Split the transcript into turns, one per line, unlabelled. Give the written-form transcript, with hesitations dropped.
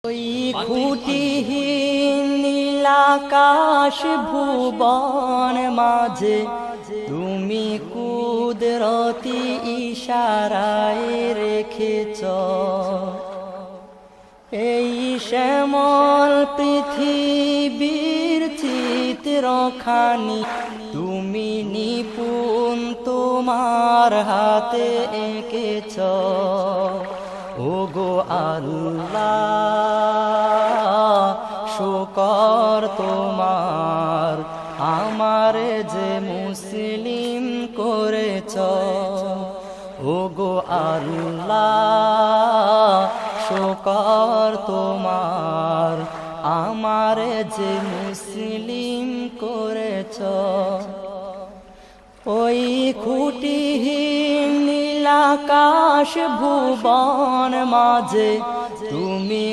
ওই খুঁটিহীন নীলাকাশ ভুবন মাঝে তুমি কুদরতি ইশারায় রেখেছ এই শ্যামল পৃথিবীর চিত্রখানি তুমি নিপুণ তোমার হাতে এঁকেছ। ওগো আল্লাহ শুকর তোমার আমারে যে মুসলিম করেছ। ওগো আল্লাহ শুকর তোমার আমারে যে মুসলিম করেছ। ওই খুঁটিহীন নীলাকাশ ভুবন মাঝে তুমি